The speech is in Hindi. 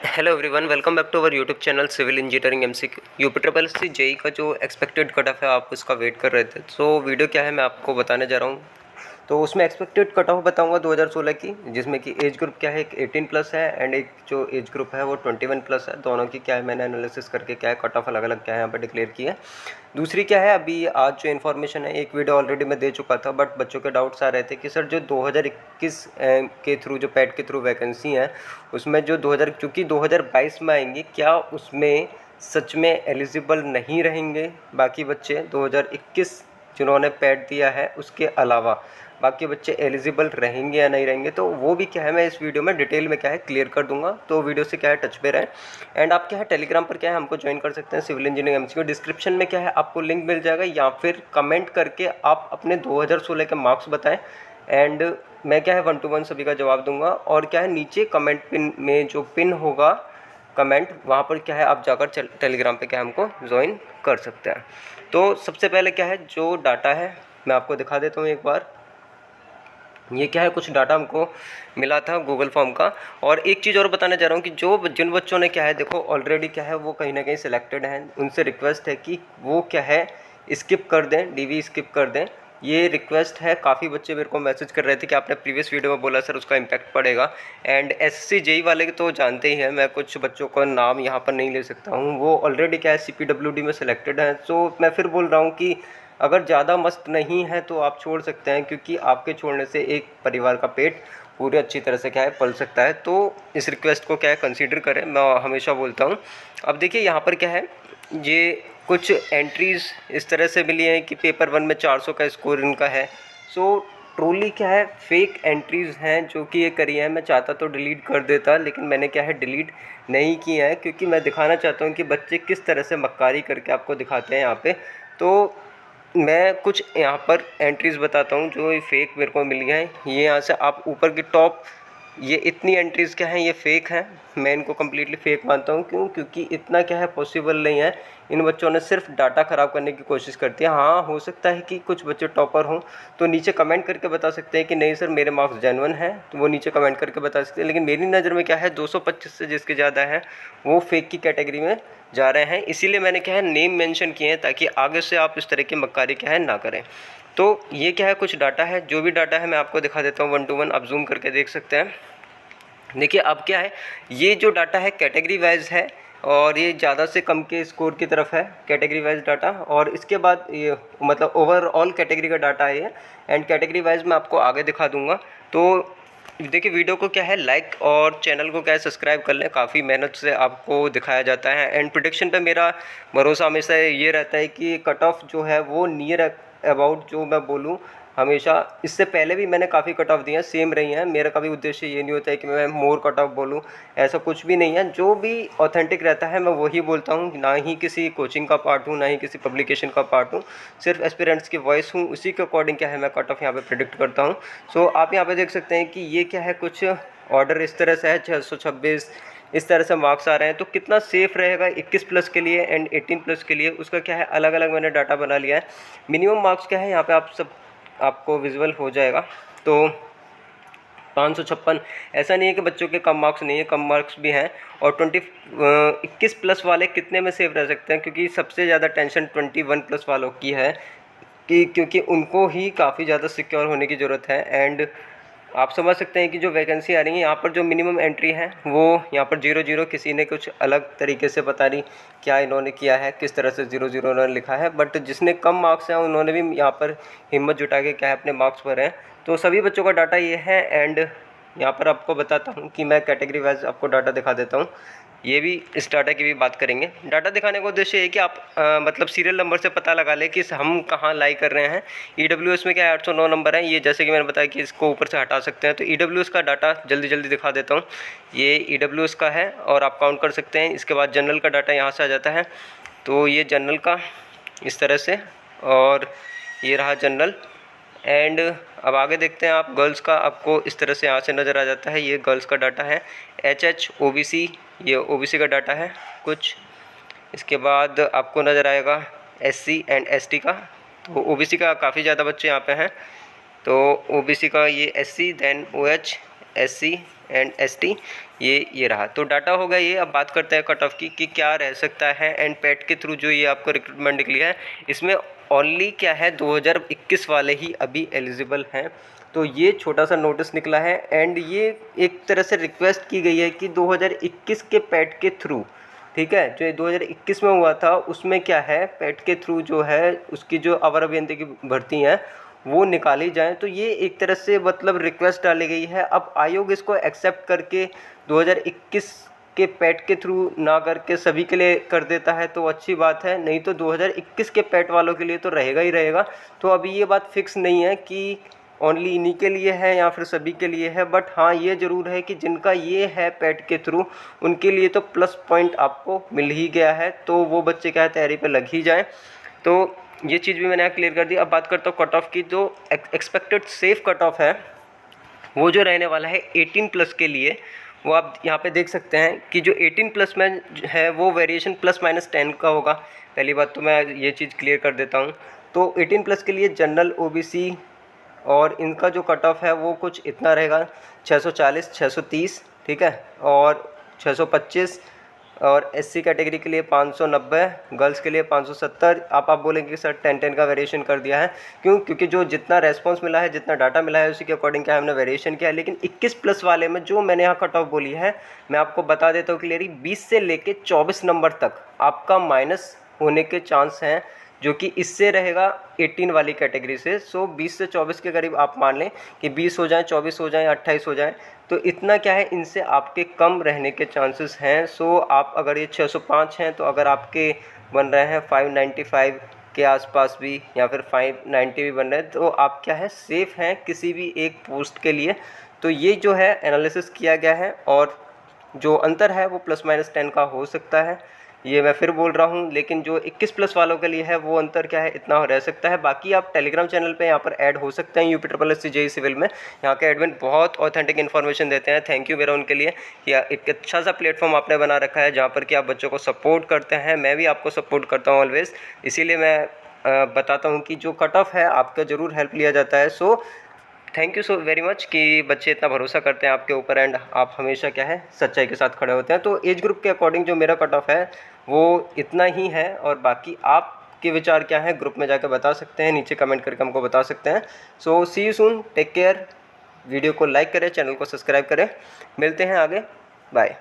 Hello everyone, welcome back to our YouTube channel civil engineering MCQ. UP triple S C JE का जो एक्सपेक्टेड कट ऑफ है आप उसका वेट कर रहे थे, तो वीडियो क्या है मैं आपको बताने जा रहा हूँ। तो उसमें एक्सपेक्टेड कट ऑफ बताऊंगा 2016 की, जिसमें कि एज ग्रुप क्या है, एक 18 प्लस है एंड एक जो एज ग्रुप है वो 21 प्लस है। दोनों की क्या है मैंने एनालिसिस करके क्या है कट ऑफ अलग अलग क्या है यहाँ पर डिक्लेयर किया है। दूसरी क्या है, अभी आज जो इन्फॉर्मेशन है, एक वीडियो ऑलरेडी मैं दे चुका था बट बच्चों के डाउट्स आ रहे थे कि सर जो 2021 के थ्रू जो पैट के थ्रू वैकेंसी है उसमें जो 2000 चूँकि 2022 में आएंगी, क्या उसमें सच में एलिजिबल नहीं रहेंगे बाकी बच्चे 2021 जिन्होंने पैट दिया है उसके अलावा बाकी बच्चे एलिजिबल रहेंगे या नहीं रहेंगे। तो वो भी क्या है मैं इस वीडियो में डिटेल में क्या है क्लियर कर दूंगा। तो वीडियो से क्या है टच पे रहें एंड आप क्या है टेलीग्राम पर क्या है हमको ज्वाइन कर सकते हैं सिविल इंजीनियरिंग एमसीक्यू। डिस्क्रिप्शन में क्या है आपको लिंक मिल जाएगा, या फिर कमेंट करके आप अपने 2016 के मार्क्स बताएं एंड मैं क्या है 1 to 1 सभी का जवाब दूंगा। और क्या है नीचे कमेंट पिन में जो पिन होगा कमेंट, वहाँ पर क्या है आप जाकर टेलीग्राम पे क्या है हमको ज्वाइन कर सकते हैं। तो सबसे पहले क्या है जो डाटा है मैं आपको दिखा देता हूँ एक बार। ये क्या है कुछ डाटा हमको मिला था गूगल फॉर्म का। और एक चीज़ और बताना चाह रहा हूँ कि जो जिन बच्चों ने क्या है देखो ऑलरेडी क्या है वो कहीं ना कहीं सिलेक्टेड हैं, उनसे रिक्वेस्ट है कि वो क्या है स्किप कर दें, डीवी स्किप कर दें। ये रिक्वेस्ट है। काफ़ी बच्चे मेरे को मैसेज कर रहे थे कि आपने प्रीवियस वीडियो में बोला सर उसका इम्पैक्ट पड़ेगा। एंड एसएससी जेई वाले तो जानते ही हैं, मैं कुछ बच्चों का नाम यहाँ पर नहीं ले सकता हूँ, वो ऑलरेडी क्या है CPWD में सिलेक्टेड है। सो मैं फिर बोल रहा हूँ कि अगर ज़्यादा मस्त नहीं है तो आप छोड़ सकते हैं, क्योंकि आपके छोड़ने से एक परिवार का पेट पूरे अच्छी तरह से क्या है पल सकता है। तो इस रिक्वेस्ट को क्या है कंसीडर करें, मैं हमेशा बोलता हूँ। अब देखिए यहाँ पर क्या है, ये कुछ एंट्रीज़ इस तरह से मिली हैं कि पेपर 1 में 400 का स्कोर इनका है। सो ट्रोली क्या है फेक एंट्रीज़ हैं जो कि ये करी है। मैं चाहता तो डिलीट कर देता, लेकिन मैंने क्या है डिलीट नहीं किया है, क्योंकि मैं दिखाना चाहता हूँ कि बच्चे किस तरह से मक्कारी करके आपको दिखाते हैं यहाँ पे। तो मैं कुछ यहाँ पर एंट्रीज़ बताता हूँ जो ये फेक मेरे को मिली हैं। ये यहाँ से आप ऊपर की टॉप, ये इतनी एंट्रीज़ क्या हैं ये फेक हैं। मैं इनको कम्प्लीटली फेक मानता हूँ। क्यों? क्योंकि इतना क्या है पॉसिबल नहीं है। इन बच्चों ने सिर्फ डाटा ख़राब करने की कोशिश करती है। हाँ, हो सकता है कि कुछ बच्चे टॉपर हों, तो नीचे कमेंट करके बता सकते हैं कि नहीं सर मेरे मार्क्स जेन्युइन हैं, तो वो नीचे कमेंट करके बता सकते हैं। लेकिन मेरी नज़र में क्या है 225 से जिसके ज़्यादा है वो फेक की कैटेगरी में जा रहे हैं। इसीलिए मैंने क्या है नेम मेंशन किए हैं, ताकि आगे से आप इस तरह की मक्कारी क्या है ना करें। तो ये क्या है कुछ डाटा है, जो भी डाटा है मैं आपको दिखा देता हूँ 1 to 1, आप जूम करके देख सकते हैं। देखिए अब क्या है, ये जो डाटा है कैटेगरी वाइज है और ये ज़्यादा से कम के स्कोर की तरफ है कैटेगरी वाइज डाटा। और इसके बाद ये मतलब ओवरऑल कैटेगरी का डाटा है ये, एंड कैटेगरी वाइज मैं आपको आगे दिखा दूंगा। तो देखिए वीडियो को क्या है लाइक और चैनल को क्या है सब्सक्राइब कर लें, काफ़ी मेहनत से आपको दिखाया जाता है। एंड प्रोडिक्शन पे मेरा भरोसा हमेशा ये रहता है कि कट ऑफ जो है वो नियर अबाउट जो मैं बोलूँ हमेशा, इससे पहले भी मैंने काफ़ी कट ऑफ दिए हैं, सेम रही हैं। मेरा कभी उद्देश्य ये नहीं होता है कि मैं मोर कट ऑफ बोलूँ, ऐसा कुछ भी नहीं है। जो भी ऑथेंटिक रहता है मैं वही बोलता हूँ, ना ही किसी कोचिंग का पार्ट हूँ, ना ही किसी पब्लिकेशन का पार्ट हूँ, सिर्फ एस्पिरेंट्स की वॉइस हूँ। उसी के अकॉर्डिंग क्या है मैं कट ऑफ यहाँ पे प्रेडिक्ट करता हूँ। सो आप यहाँ पे देख सकते हैं कि ये क्या है कुछ ऑर्डर इस तरह से है 626 इस तरह से मार्क्स आ रहे हैं। तो कितना सेफ़ रहेगा 21 प्लस के लिए एंड 18 प्लस के लिए, उसका क्या है अलग अलग मैंने डाटा बना लिया है। मिनिमम मार्क्स क्या है यहाँ पे आप सब आपको विजुअल हो जाएगा। तो 556, ऐसा नहीं है कि बच्चों के कम मार्क्स नहीं है, कम मार्क्स भी हैं। और 21 प्लस वाले कितने में सेफ रह सकते हैं, क्योंकि सबसे ज़्यादा टेंशन 21 प्लस वालों की है कि क्योंकि उनको ही काफ़ी ज़्यादा सिक्योर होने की ज़रूरत है। एंड आप समझ सकते हैं कि जो वैकेंसी आ रही है यहाँ पर जो मिनिमम एंट्री है वो यहाँ पर 00, किसी ने कुछ अलग तरीके से पता नहीं क्या इन्होंने किया है, किस तरह से 00 उन्होंने लिखा है। बट जिसने कम मार्क्स हैं उन्होंने भी यहाँ पर हिम्मत जुटा के क्या है अपने मार्क्स भरे हैं। तो सभी बच्चों का डाटा ये है। एंड यहाँ पर आपको बताता हूँ कि मैं कैटेगरी वाइज आपको डाटा दिखा देता हूँ। ये भी इस डाटा की भी बात करेंगे। डाटा दिखाने का उद्देश्य है कि आप मतलब सीरियल नंबर से पता लगा लें कि हम कहाँ लाई कर रहे हैं। EWS में क्या है 809 नंबर है, ये जैसे कि मैंने बताया कि इसको ऊपर से हटा सकते हैं। तो EWS का डाटा जल्दी जल्दी दिखा देता हूँ। ये EWS का है और आप काउंट कर सकते हैं। इसके बाद जनरल का डाटा यहाँ से आ जाता है, तो ये जनरल का इस तरह से, और ये रहा जनरल। एंड अब आगे देखते हैं आप गर्ल्स का, आपको इस तरह से यहाँ से नज़र आ जाता है। ये गर्ल्स का डाटा है। HH OBC, ये OBC का डाटा है कुछ। इसके बाद आपको नज़र आएगा SC एंड ST का। तो OBC का काफ़ी ज़्यादा बच्चे यहाँ पे हैं, तो OBC का ये SC, then OH SC and ST ये रहा। तो डाटा होगा ये। अब बात करते हैं कट ऑफ की कि क्या रह सकता है। एंड पैट के थ्रू जो ये आपको रिक्रूटमेंट निकली है, इसमें ओनली क्या है 2021 वाले ही अभी एलिजिबल हैं। तो ये छोटा सा नोटिस निकला है एंड ये एक तरह से रिक्वेस्ट की गई है कि 2021 के पैट के थ्रू, ठीक है, जो 2021 में हुआ था उसमें क्या है पैट के थ्रू जो है उसकी जो अवर अभियंता की भर्ती हैं वो निकाली जाए। तो ये एक तरह से मतलब रिक्वेस्ट डाली गई है। अब आयोग इसको एक्सेप्ट करके 2021 के पैट के थ्रू ना करके सभी के लिए कर देता है तो अच्छी बात है, नहीं तो 2021 के पैट वालों के लिए तो रहेगा ही रहेगा। तो अभी ये बात फिक्स नहीं है कि ओनली इन्हीं के लिए है या फिर सभी के लिए है, बट हाँ ये ज़रूर है कि जिनका ये है पैट के थ्रू उनके लिए तो प्लस पॉइंट आपको मिल ही गया है। तो वो बच्चे क्या है तैयारी पे लग ही जाएँ। तो ये चीज़ भी मैंने क्लियर कर दी। अब बात करता हूँ कट ऑफ की। जो एक्सपेक्टेड सेफ कट ऑफ है वो जो रहने वाला है 18 प्लस के लिए, वो आप यहाँ पे देख सकते हैं कि जो 18 प्लस में है वो वेरिएशन +-10 का होगा। पहली बात तो मैं ये चीज़ क्लियर कर देता हूँ। तो 18 प्लस के लिए जनरल, OBC और इनका जो कट ऑफ है वो कुछ इतना रहेगा 640, 630, ठीक है, और 625, और SC कैटेगरी के लिए 590, गर्ल्स के लिए 570। आप बोलेंगे कि सर 10-10 का वेरिएशन कर दिया है, क्योंकि जो जितना रेस्पॉन्स मिला है, जितना डाटा मिला है उसी के अकॉर्डिंग क्या हमने वेरिएशन किया है। लेकिन 21 प्लस वाले में जो मैंने यहाँ कट ऑफ बोली है मैं आपको बता देता हूँ क्लियरली, 20 से लेके 24 नंबर तक आपका माइनस होने के चांस हैं, जो कि इससे रहेगा 18 वाली कैटेगरी से। सो 20 से 24 के करीब आप मान लें कि 20 हो जाए, 24 हो जाए, 28 हो जाए, तो इतना क्या है इनसे आपके कम रहने के चांसेस हैं। सो आप अगर ये 605 हैं तो अगर आपके बन रहे हैं 595 के आसपास भी या फिर 590 भी बन रहे हैं तो आप क्या है सेफ़ हैं किसी भी एक पोस्ट के लिए। तो ये जो है एनालिसिस किया गया है और जो अंतर है वो +-10 का हो सकता है, ये मैं फिर बोल रहा हूँ। लेकिन जो 21 प्लस वालों के लिए है वो अंतर क्या है इतना रह सकता है। बाकी आप टेलीग्राम चैनल पे यहाँ पर ऐड हो सकते हैं UPSSC JEE सिविल में। यहाँ के एडमिन बहुत ऑथेंटिक इन्फॉर्मेशन देते हैं। थैंक यू मेरा उनके लिए कि एक अच्छा सा प्लेटफॉर्म आपने बना रखा है जहाँ पर कि आप बच्चों को सपोर्ट करते हैं। मैं भी आपको सपोर्ट करता हूँ ऑलवेज़, इसीलिए मैं बताता हूँ कि जो कट ऑफ है आपका ज़रूर हेल्प लिया जाता है। So thank you so very much कि बच्चे इतना भरोसा करते हैं आपके ऊपर एंड आप हमेशा क्या है सच्चाई के साथ खड़े होते हैं। तो एज ग्रुप के अकॉर्डिंग जो मेरा कट ऑफ है वो इतना ही है और बाकी आपके विचार क्या है ग्रुप में जाकर बता सकते हैं, नीचे कमेंट करके हमको बता सकते हैं। So see you soon, take care, video को लाइक करें, चैनल को सब्सक्राइब करें, मिलते हैं आगे, बाय।